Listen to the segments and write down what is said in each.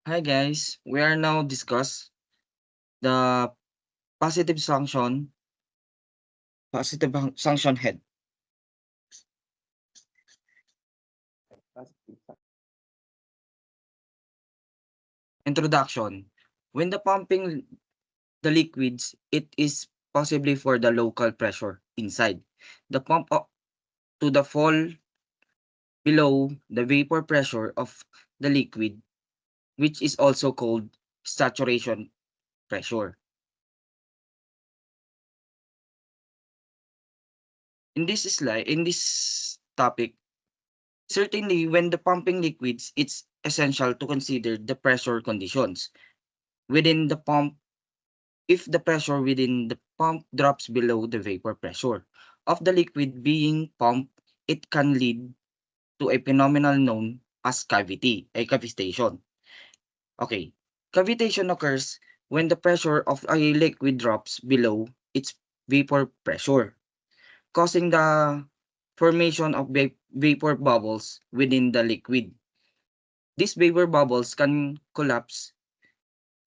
Hi guys, we are now discuss the positive sanction, sanction head. Introduction. When the pumping the liquids, it is possibly for the local pressure inside. The pump up to the fall below the vapor pressure of the liquid, which is also called saturation pressure. In this topic, certainly when the pumping liquids, it's essential to consider the pressure conditions within the pump. If the pressure within the pump drops below the vapor pressure of the liquid being pumped, it can lead to a phenomenon known as cavitation. Okay, cavitation occurs when the pressure of a liquid drops below its vapor pressure, causing the formation of vapor bubbles within the liquid. These vapor bubbles can collapse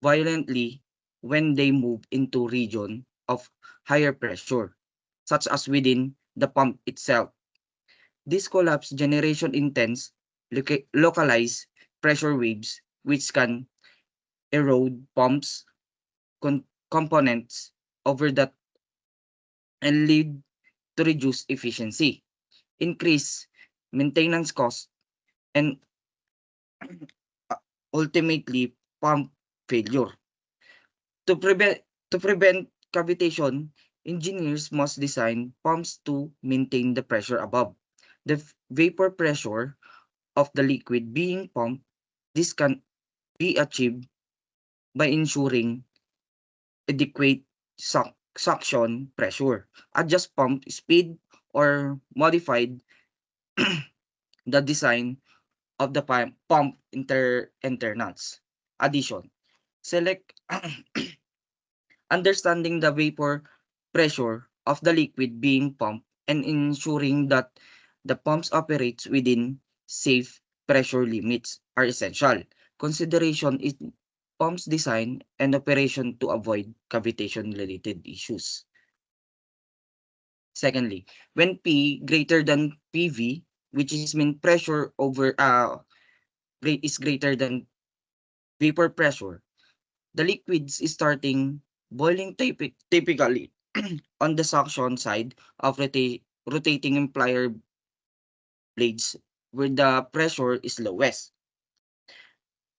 violently when they move into region of higher pressure, such as within the pump itself. This collapse generation intense localized pressure waves which can erode pumps components over that and lead to reduced efficiency, increase maintenance cost, and uh, ultimately pump failure. To prevent cavitation, engineers must design pumps to maintain the pressure above the vapor pressure of the liquid being pumped. This can be achieved by ensuring adequate suction pressure, adjust pump speed, or modified the design of the pump internals. Addition, select understanding the vapor pressure of the liquid being pumped and ensuring that the pumps operates within safe pressure limits are essential. Consideration is pumps design and operation to avoid cavitation related issues. Secondly, when P greater than PV, which is mean pressure over is greater than vapor pressure, the liquids is starting boiling typically on the suction side of rotating implier blades where the pressure is lowest.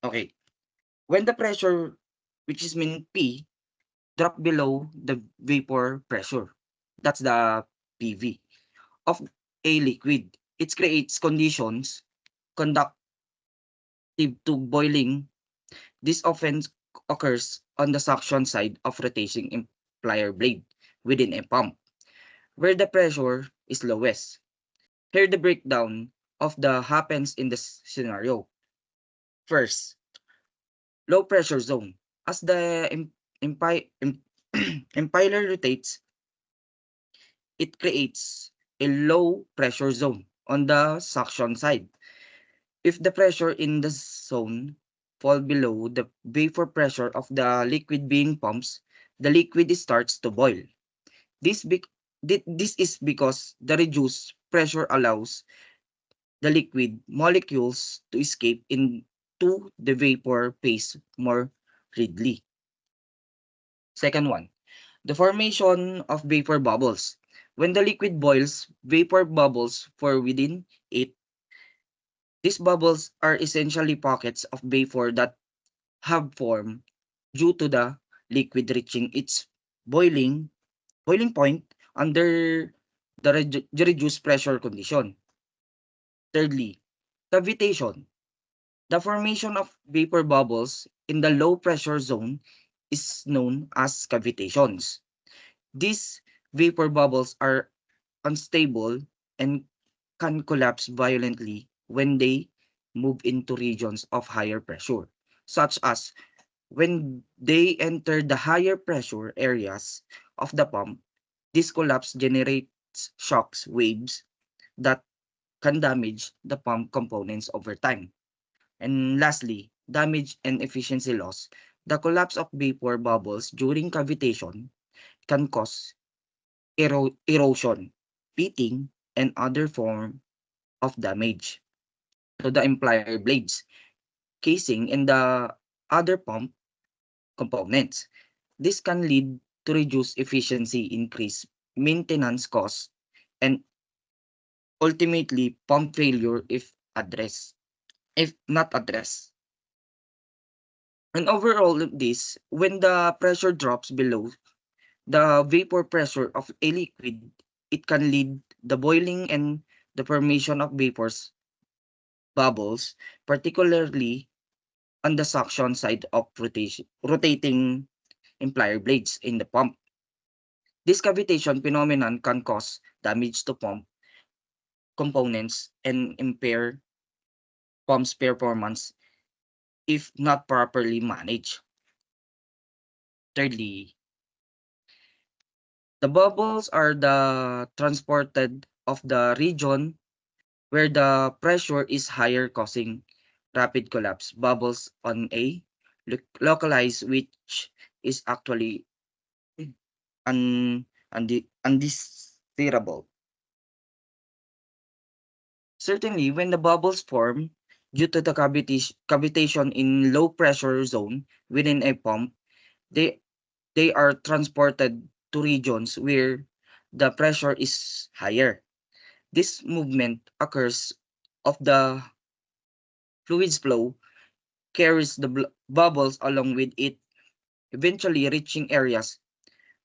Okay. When the pressure, which is mean P, drop below the vapor pressure, that's the PV of a liquid. It creates conditions conducive to boiling. This often occurs on the suction side of rotating implier blade within a pump, where the pressure is lowest. Here the breakdown of the happens in this scenario. First, low pressure zone. As the impeller rotates, it creates a low pressure zone on the suction side. If the pressure in the zone fall below the vapor pressure of the liquid being pumped, the liquid starts to boil. This, bec- this is because the reduced pressure allows the liquid molecules to escape into the vapor phase more readily. Second one, the formation of vapor bubbles. When the liquid boils, vapor bubbles form within it. These bubbles are essentially pockets of vapor that have formed due to the liquid reaching its boiling boiling point under the reduced pressure condition. Thirdly, cavitation. The formation of vapor bubbles in the low pressure zone is known as cavitations. These vapor bubbles are unstable and can collapse violently when they move into regions of higher pressure, such as when they enter the higher pressure areas of the pump. This collapse generates shocks waves that can damage the pump components over time. And lastly, damage and efficiency loss. The collapse of vapor bubbles during cavitation can cause erosion, pitting, and other form of damage to the implier blades, casing, and the other pump components. This can lead to reduced efficiency, increase maintenance costs, and ultimately pump failure if not addressed. And overall of this, when the pressure drops below the vapor pressure of a liquid, it can lead the boiling and the formation of vapors bubbles, particularly on the suction side of rotating implier blades in the pump. This cavitation phenomenon can cause damage to pump components and impair pump's performance if not properly managed. Thirdly, the bubbles are the transported of the region where the pressure is higher, causing rapid collapse. Bubbles on a localized, which is actually undesirable. Certainly, when the bubbles form due to the cavitation in low pressure zone within a pump, they they are transported to regions where the pressure is higher. This movement occurs of the fluids flow carries the bubbles along with it, eventually reaching areas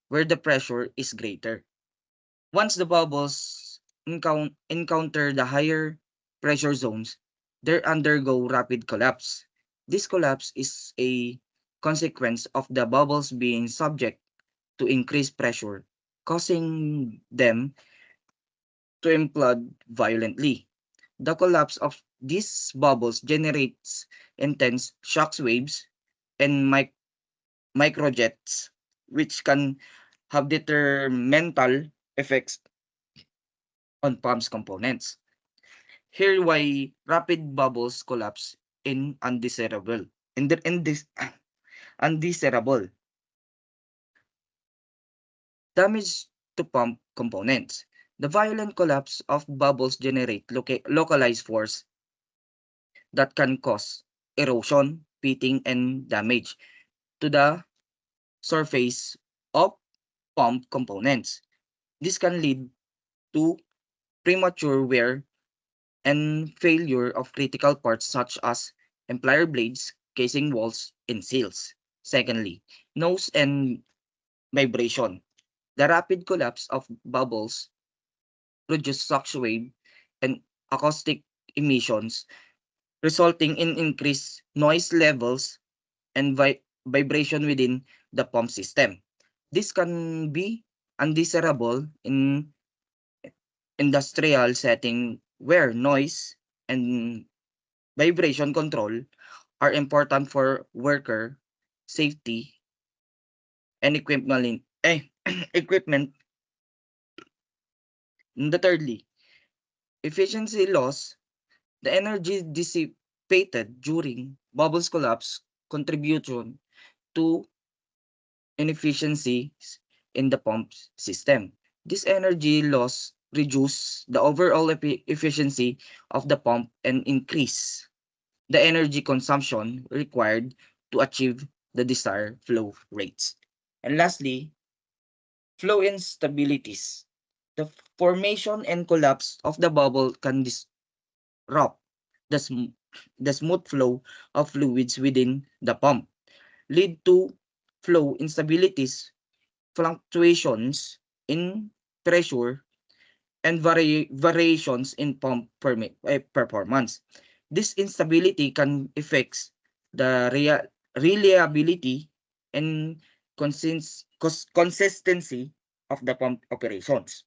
where the pressure is greater. Once the bubbles encounter the higher pressure zones, they undergo rapid collapse. This collapse is a consequence of the bubbles being subject to increased pressure, causing them to implode violently. The collapse of these bubbles generates intense shock waves and microjets, which can have detrimental effects on pump's components. Here why rapid bubbles collapse in undesirable. In the in this undesirable damage to pump components. The violent collapse of bubbles generate localized force that can cause erosion, pitting, and damage to the surface of pump components. This can lead to premature wear and failure of critical parts such as implier blades, casing walls, and seals. Secondly, noise and vibration. The rapid collapse of bubbles produce shockwave and acoustic emissions, resulting in increased noise levels and vibration within the pump system. This can be undesirable in industrial setting where noise and vibration control are important for worker safety and equipment. And the thirdly, efficiency loss. The energy dissipated during bubbles collapse contribution to inefficiencies in the pump system. This energy loss reduce the overall efficiency of the pump and increase the energy consumption required to achieve the desired flow rates. And lastly, flow instabilities. The formation and collapse of the bubble can disrupt the, the smooth flow of fluids within the pump, lead to flow instabilities, fluctuations in pressure, and variations in pump performance. This instability can affect the reliability and consistency of the pump operations.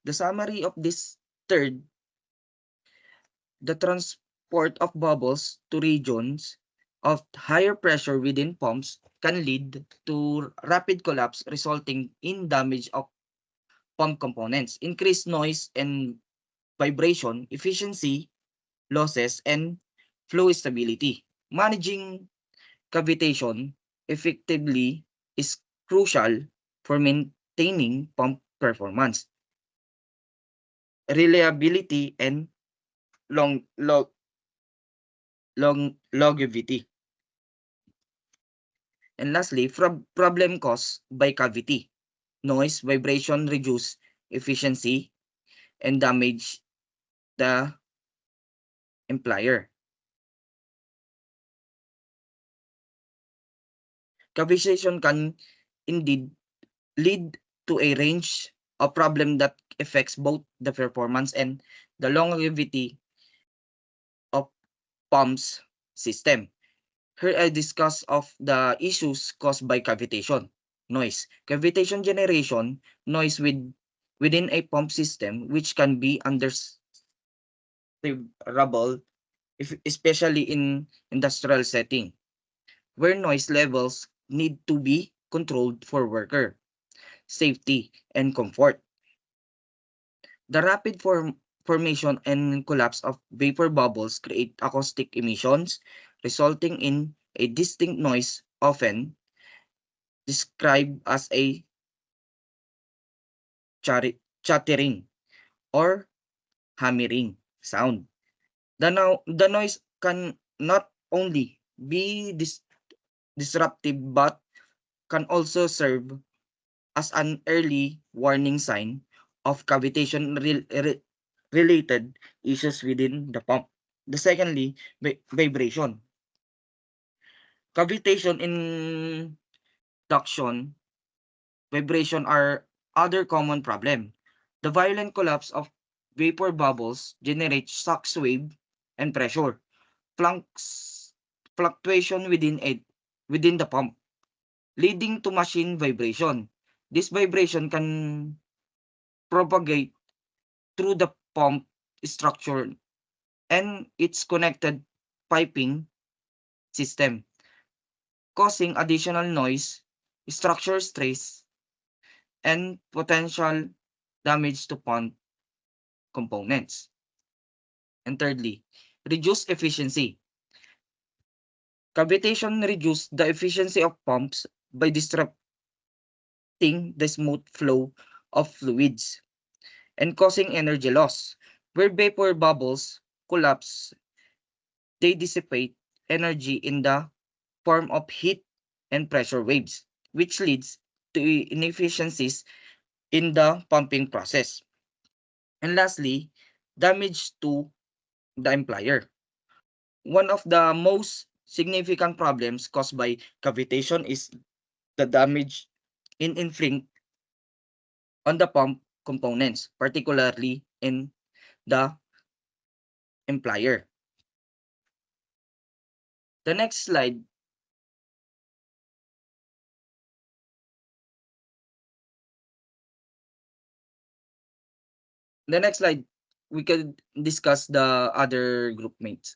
The summary of this third, the transport of bubbles to regions of higher pressure within pumps can lead to rapid collapse resulting in damage of pump components, increased noise and vibration, efficiency losses, and Flow stability. Managing cavitation effectively is crucial for maintaining pump performance, reliability, and long, long, longevity. And lastly, problem caused by cavity. Noise, vibration reduce efficiency and damage the implier. Cavitation can indeed lead to a range of problems that affects both the performance and the longevity of pumps system. Here I discuss of the issues caused by cavitation. Noise. Cavitation generation noise within a pump system which can be understandable especially in industrial setting where noise levels need to be controlled for worker safety and comfort. The rapid formation and collapse of vapor bubbles create acoustic emissions resulting in a distinct noise often described as a chattering or hammering sound. The noise can not only be disruptive but can also serve as an early warning sign of cavitation related issues within the pump. The secondly, vibration. Cavitation induction vibration are other common problem. The violent collapse of vapor bubbles generates shock wave and pressure flux, fluctuation within the pump, leading to machine vibration. This vibration can propagate through the pump structure and its connected piping system, causing additional noise, structure stress, and potential damage to pump components. And thirdly, reduce efficiency. Cavitation reduces the efficiency of pumps by disrupting the smooth flow of fluids and causing energy loss. Where vapor bubbles collapse, they dissipate energy in the form of heat and pressure waves, which leads to inefficiencies in the pumping process. And lastly, damage to the implier. One of the most significant problems caused by cavitation is the damage in inflict on the pump components, particularly in the implier. The next slide, the next slide, we could discuss the other group mates.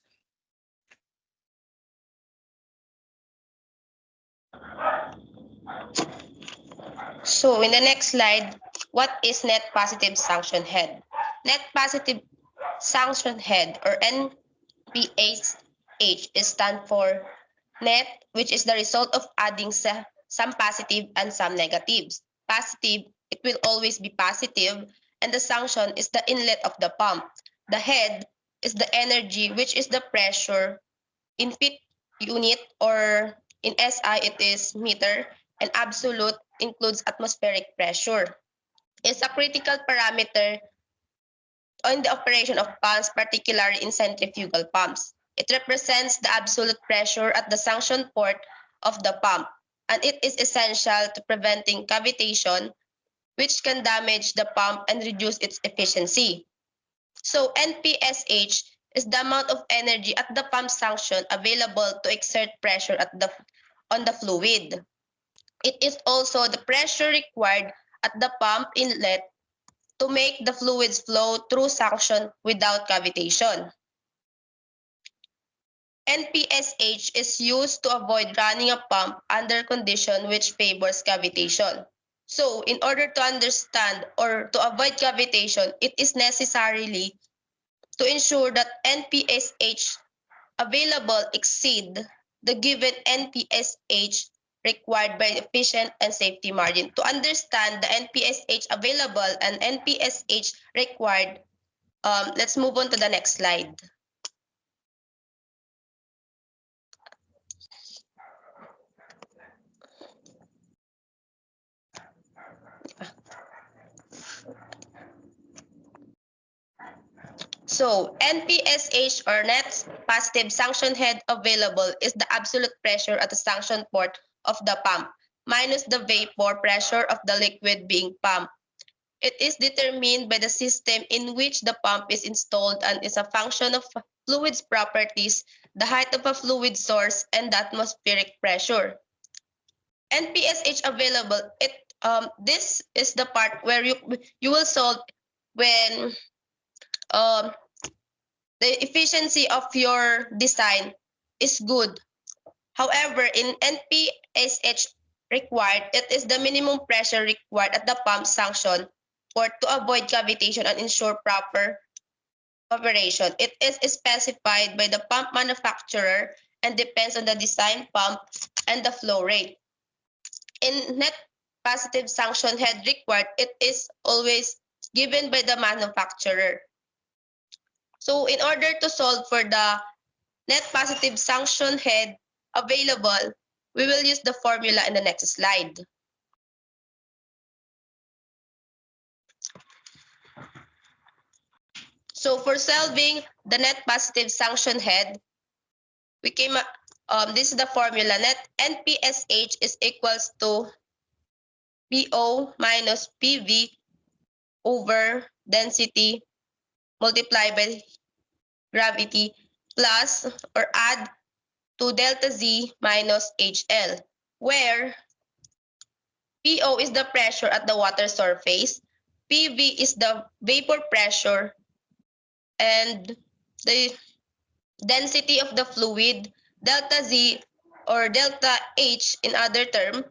So in the next slide, what is net positive suction head? Net positive suction head or NPH is stand for net, which is the result of adding some positive and some negatives. Positive, it will always be positive, and the suction is the inlet of the pump. The head is the energy, which is the pressure in feet unit, or in SI it is meter, and absolute includes atmospheric pressure. It's a critical parameter on the operation of pumps, particularly in centrifugal pumps. It represents the absolute pressure at the suction port of the pump, and it is essential to preventing cavitation, which can damage the pump and reduce its efficiency. So NPSH is the amount of energy at the pump suction available to exert pressure on the fluid. It is also the pressure required at the pump inlet to make the fluids flow through suction without cavitation. NPSH is used to avoid running a pump under condition which favors cavitation. So, in order to understand or to avoid cavitation, it is necessarily to ensure that NPSH available exceed the given NPSH required by efficient and safety margin. To understand the NPSH available and NPSH required, let's move on to the next slide. So, NPSH or net positive suction head available is the absolute pressure at the suction port of the pump minus the vapor pressure of the liquid being pumped. It is determined by the system in which the pump is installed and is a function of fluid's properties, the height of a fluid source, and the atmospheric pressure. NPSH available, this is the part where you will solve when the efficiency of your design is good. However, in NPSH required, it is the minimum pressure required at the pump suction port to avoid cavitation and ensure proper operation. It is specified by the pump manufacturer and depends on the design pump and the flow rate. In net positive suction head required, it is always given by the manufacturer. So in order to solve for the net positive suction head available, we will use the formula in the next slide. So for solving the net positive suction head, we came up, this is the formula. Net NPSH is equals to PO minus PV over density multiplied by gravity plus or add to delta Z minus HL, where PO is the pressure at the water surface, PV is the vapor pressure, and the density of the fluid, delta Z or delta H in other term,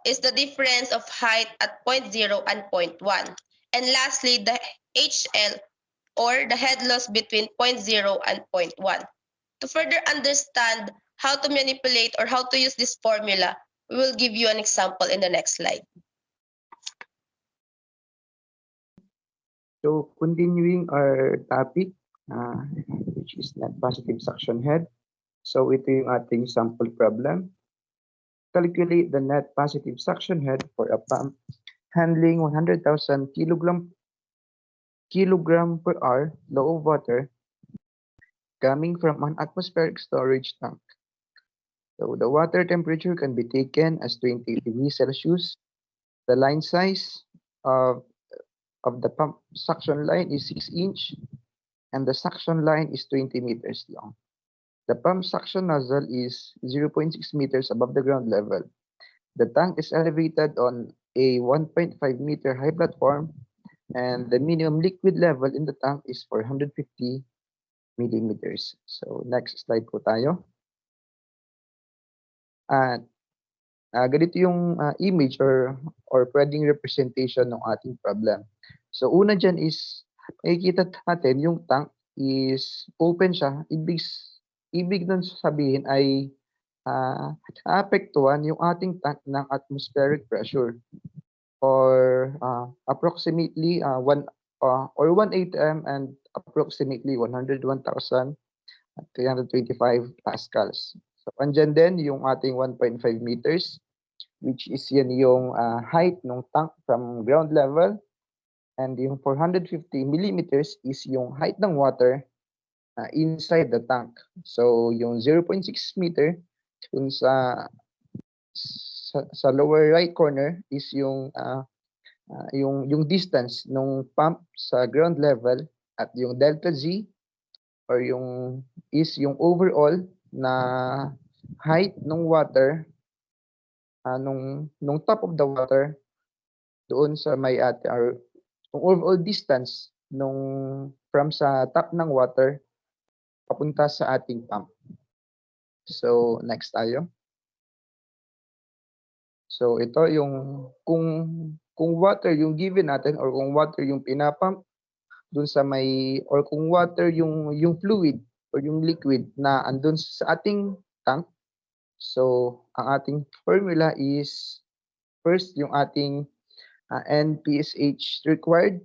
is the difference of height at point 0 and point 1. And lastly, the HL or the head loss between point 0 and point 1. To further understand how to manipulate or how to use this formula, we will give you an example in the next slide. So continuing our topic, which is net positive suction head. So ito yung ating sample problem. Calculate the net positive suction head for a pump handling 100,000 kilogram per hour flow of water coming from an atmospheric storage tank. So the water temperature can be taken as 20 degrees Celsius. The line size of the pump suction line is 6 inch and the suction line is 20 meters long. The pump suction nozzle is 0.6 meters above the ground level. The tank is elevated on a 1.5 meter high platform and the minimum liquid level in the tank is 450 millimeters. So next slide po tayo. At ganito yung image or pwedeng representation ng ating problem. So una dyan is makikita natin yung tank is open siya. Ibig nun sabihin ay naapektuhan yung ating tank ng atmospheric pressure or approximately 1 atm and approximately 101,325 pascals. So andyan din yung ating 1.5 meters which is yan yung height ng tank from ground level and yung 450 millimeters is yung height ng water inside the tank. So yung 0.6 meter dun sa lower right corner is yung distance ng pump sa ground level at yung delta Z or yung overall na height ng water nung top of the water doon sa may or yung overall distance from sa top ng water papunta sa ating pump. So next tayo. So ito yung kung water yung given natin or kung water yung pinapump dun sa may or kung water yung fluid or yung liquid na andun sa ating tank. So, ang ating formula is first yung ating NPSH required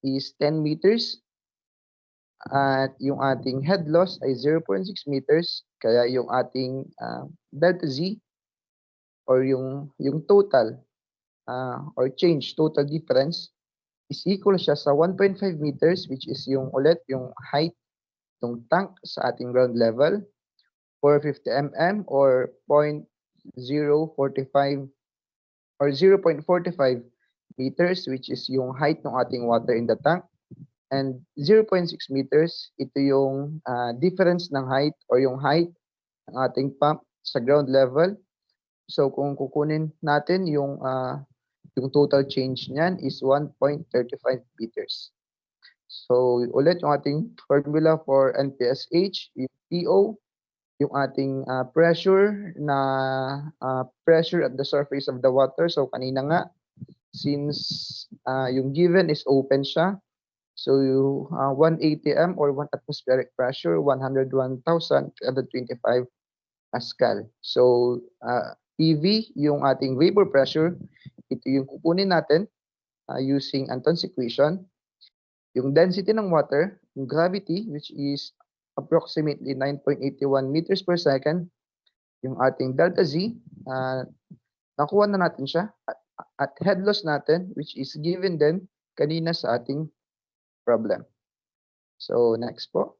is 10 meters at yung ating head loss ay 0.6 meters. Kaya yung ating delta Z or yung total or change, total difference is equal siya sa 1.5 meters, which is yung ulit yung height ng tank sa ating ground level, 450 mm or 0.045 or 0.45 meters, which is yung height ng ating water in the tank, and 0.6 meters, ito yung difference ng height or yung height ng ating pump sa ground level. So kung kukunin natin yung total change niyan is 1.35 meters. So ulit yung ating formula for NPSH, yung PO, yung ating pressure pressure at the surface of the water. So kanina nga, since yung given is open siya, so 180 m or 1 atmospheric pressure, 101,325 Pascal. So PV, yung ating vapor pressure, ito yung kukunin natin using Anton's equation. Yung density ng water, yung gravity, which is approximately 9.81 meters per second. Yung ating delta Z, nakuha na natin siya. At head loss natin, which is given din kanina sa ating problem. So, next po.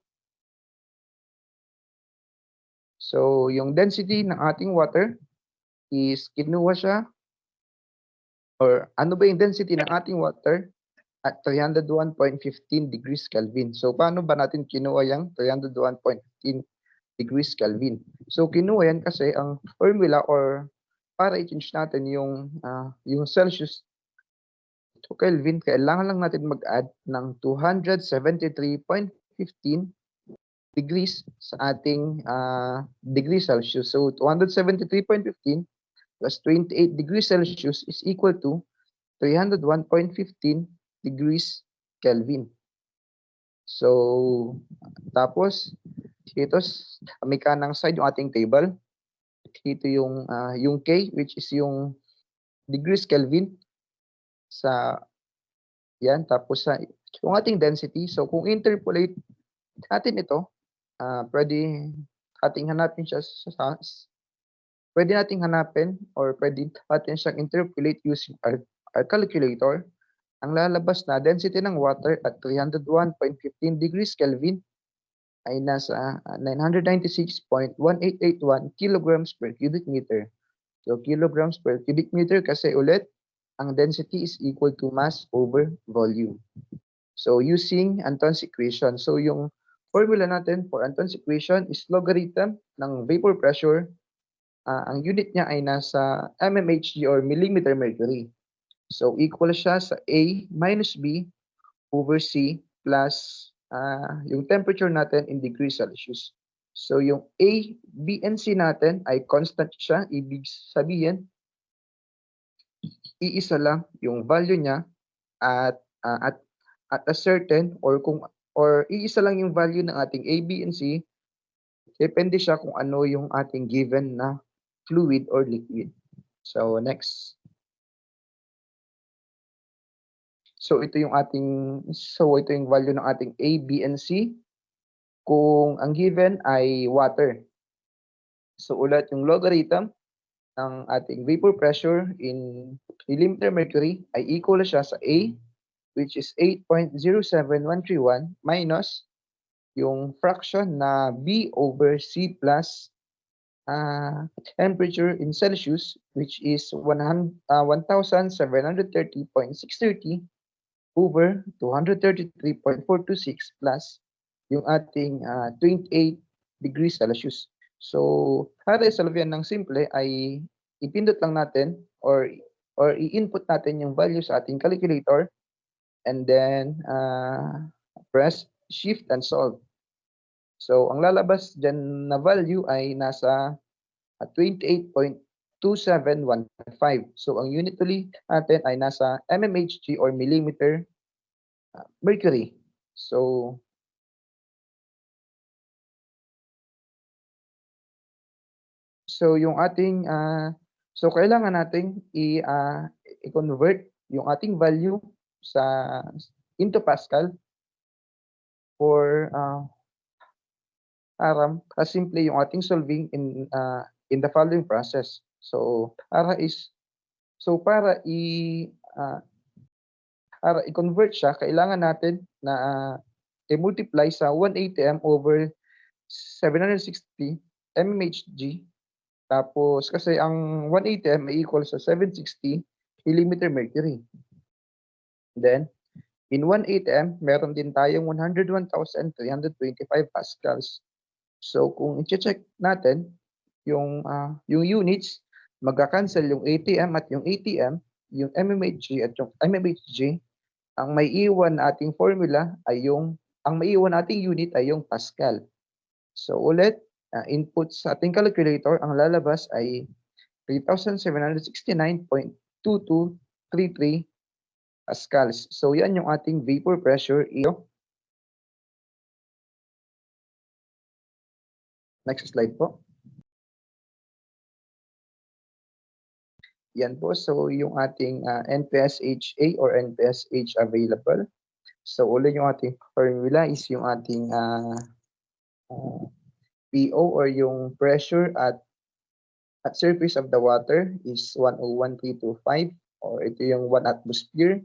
So, yung density ng ating water is kinuha siya, or ano ba yung density ng ating water at 301.15 degrees Kelvin. So, paano ba natin kinuha yung 301.15 degrees Kelvin? So, kinuha yan kasi ang formula or para i-change natin yung Celsius to Kelvin, kailangan lang natin mag-add ng 273.15 degrees sa ating degree Celsius. So, 273.15 plus 28 degrees Celsius is equal to 301.15 degrees Kelvin. So, tapos, dito may kanang side yung ating table. Dito yung K, which is yung degrees Kelvin sa yan. Tapos sa yung ating density. So, kung interpolate natin ito, pwede ating hanapin siya pwede nating hanapin or pwede natin siyang interpolate using our calculator. Ang lalabas na density ng water at 301.15 degrees Kelvin ay nasa 996.1881 kilograms per cubic meter. So, kilograms per cubic meter kasi ulit, ang density is equal to mass over volume. So, using Anton's equation. So, yung formula natin for Anton's equation is logarithm ng vapor pressure. Ang unit niya ay nasa mmHg or millimeter mercury. So, equal siya sa A minus B over C plus yung temperature natin in degrees Celsius. So, yung A, B, and C natin ay constant siya. Ibig sabihin, iisa lang yung value niya at a certain or iisa lang yung value ng ating A, B, and C. Depende siya kung ano yung ating given na fluid or liquid. So, next. So, ito yung value ng ating A, B, and C. Kung ang given ay water. So, ulit yung logarithm ng ating vapor pressure in millimeter mercury ay equal siya sa A, which is 8.07131 minus yung fraction na B over C plus temperature in Celsius, which is 1,730.630 over 233.426 plus yung ating 28 degrees Celsius. So, para isolve yan ng simple ay ipindot lang natin or i-input natin yung value sa ating calculator and then press shift and solve. So, ang lalabas dyan na value ay nasa 28.2715. So, ang unit ulit natin ay nasa mmHg or millimeter mercury. So, So yung ating so kailangan nating i-convert yung ating value sa into Pascal for para simple yung ating solving in the following process. So para uh, para i-convert siya, kailangan natin na i-multiply sa 180 m over 760 mmHg. Tapos kasi ang 180 m ay equal sa 760 millimeter mercury. Then in 180 m, meron din tayong 101,325 pascals. So kung i-check natin yung units, magka-cancel yung ATM at yung ATM, yung mmHg at yung mmHg. Ang maiiwan nating formula ay ang maiiwan nating unit ay yung Pascal. So ulit, input sa ating calculator, ang lalabas ay 3,769.2233 pascals. So yan yung ating vapor pressure. Next slide po. Yan po. So yung ating NPSHA or NPSH available. So ulit yung ating formula is yung ating PO or yung pressure at surface of the water is 101,325 or ito yung 1 atmosphere.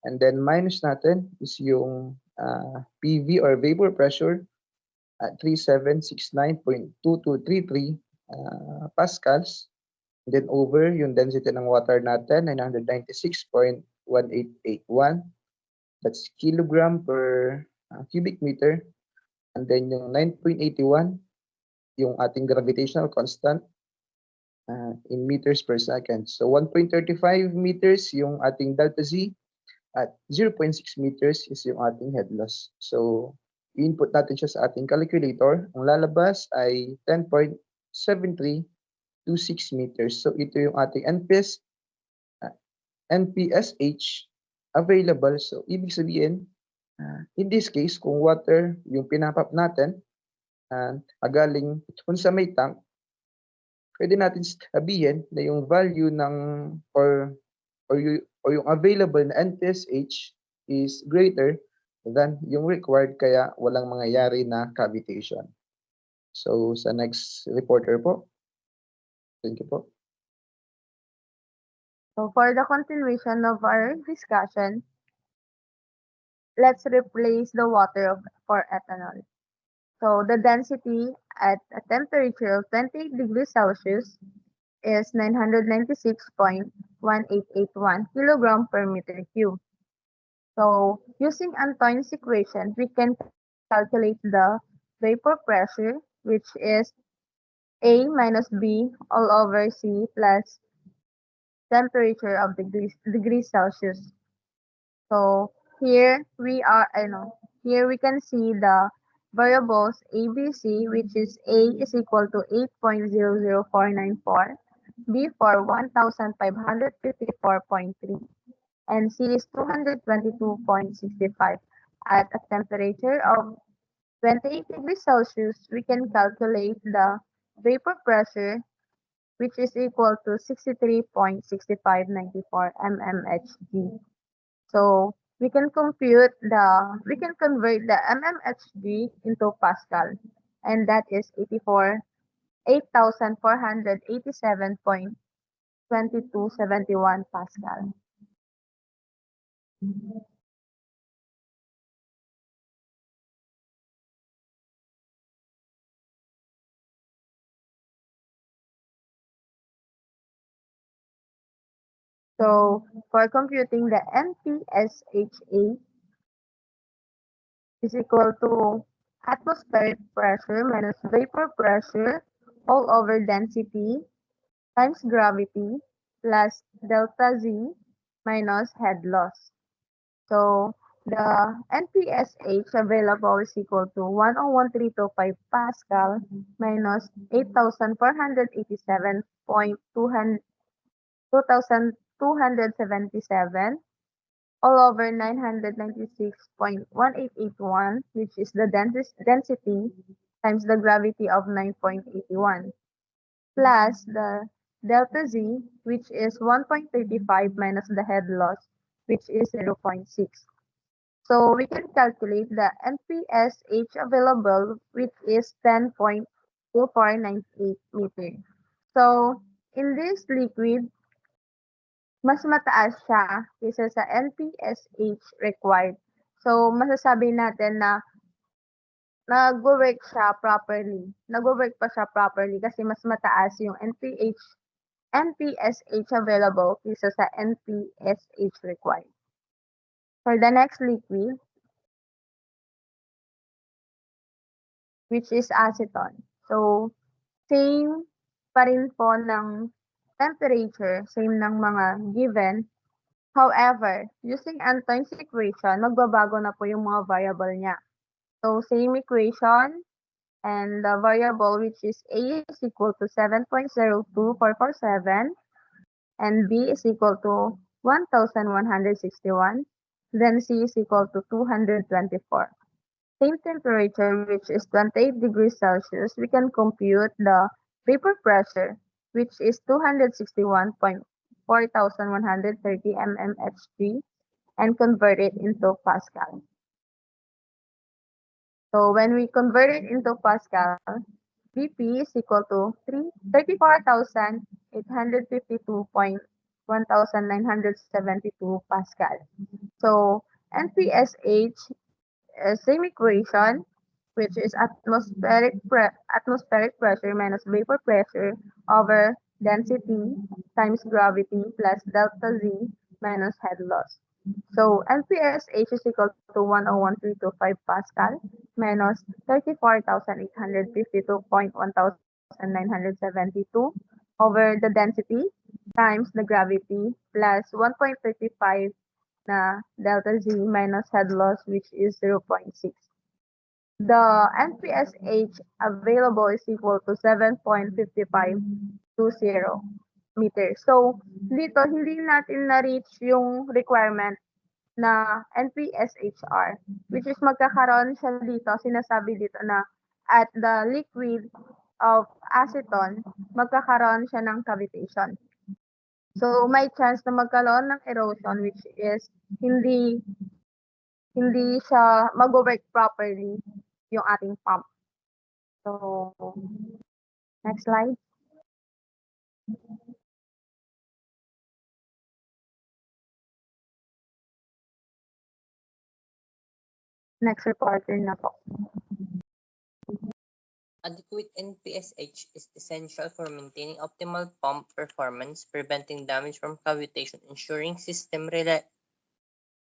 And then minus natin is yung PV or vapor pressure at 3769.2233 pascals. And then over yung density ng water natin, 996.1881. That's kilogram per cubic meter. And then yung 9.81, yung ating gravitational constant in meters per second. So 1.35 meters yung ating delta Z at 0.6 meters is yung ating head loss. So i-input natin siya sa ating calculator. Ang lalabas ay 10.7326 meters. So ito yung ating NPSH available. So ibig sabihin, in this case, kung water yung pinapap natin, galing kung sa may tank, pwede natin sabihin na yung value ng or yung available na NPSH is greater than yung required, kaya walang mangyayari na cavitation. So sa next reporter po. Thank you po. So for the continuation of our discussion, let's replace the water for ethanol. So the density at a temperature of 28 degrees Celsius is 996.1881 kilogram per meter cube. So using Antoine's equation, we can calculate the vapor pressure, which is A minus B all over C plus temperature of degrees Celsius. So here we can see the variables A, B, C, which is A is equal to 8.00494, B for 1,554.3, and C is 222.65. At a temperature of 28 degrees Celsius, we can calculate the vapor pressure, which is equal to 63.6594 mmHg. So we can convert the mmHg into Pascal, and that is 8,487.2271 Pascal. So for computing the NPSHA is equal to atmospheric pressure minus vapor pressure all over density times gravity plus delta Z minus head loss. So the NPSH available is equal to 101,325 Pascal minus 8,487.2277 all over 996.1881, which is the density times the gravity of 9.81. plus the delta Z, which is 1.35 minus the head loss, which is 0.6. So we can calculate the NPSH available, which is 10.2498 meter. So in this liquid, mas mataas siya kaysa sa NPSH required. So masasabi natin na nagwo-work siya properly. Nagwo-work pa siya properly kasi mas mataas yung NPSH available kaysa sa NPSH required. For the next liquid, which is acetone. So, same pa rin po ng temperature, same ng mga given. However, using Antoine's equation, magbabago na po yung mga variable niya. So, same equation, and the variable which is A is equal to 7.02447, and B is equal to 1,161, then C is equal to 224. Same temperature, which is 28 degrees Celsius, we can compute the vapor pressure, which is 261.4130 mmHg, and convert it into Pascal. So when we convert it into Pascal, Vp is equal to 34,852.1972 Pascal. So NPSH, same equation, which is atmospheric pressure minus vapor pressure over density times gravity plus delta Z minus head loss. So NPSH is equal to 101.325 Pascal minus 34,852.1972 over the density times the gravity plus 1.35 na delta Z minus head loss, which is 0.6. The NPSH available is equal to 7.5520 meters. So, dito, hindi natin na-reach yung requirement na NPSHR, which is magkakaroon siya dito, sinasabi dito na at the liquid of acetone, magkakaroon siya ng cavitation. So, may chance na magkaroon ng erosion, which is hindi siya mag-work properly yung ating pump. So, next slide. Next reporter na po. Adequate NPSH is essential for maintaining optimal pump performance, preventing damage from cavitation, ensuring system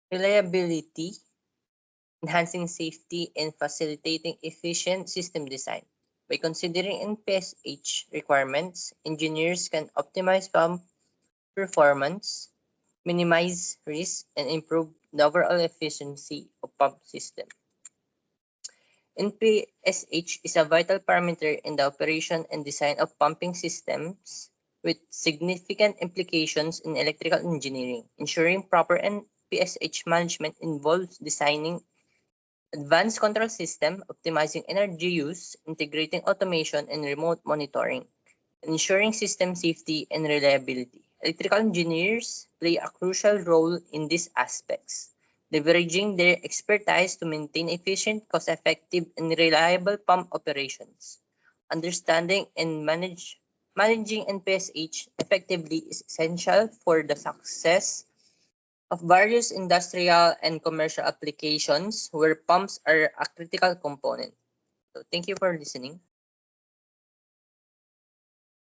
reliability, enhancing safety, and facilitating efficient system design. By considering NPSH requirements, engineers can optimize pump performance, minimize risk, and improve the overall efficiency of pump system. NPSH is a vital parameter in the operation and design of pumping systems with significant implications in electrical engineering. Ensuring proper NPSH management involves designing advanced control system, optimizing energy use, integrating automation and remote monitoring, and ensuring system safety and reliability. Electrical engineers play a crucial role in these aspects, leveraging their expertise to maintain efficient, cost-effective, and reliable pump operations. Understanding and managing NPSH effectively is essential for the success of various industrial and commercial applications where pumps are a critical component. So thank you for listening.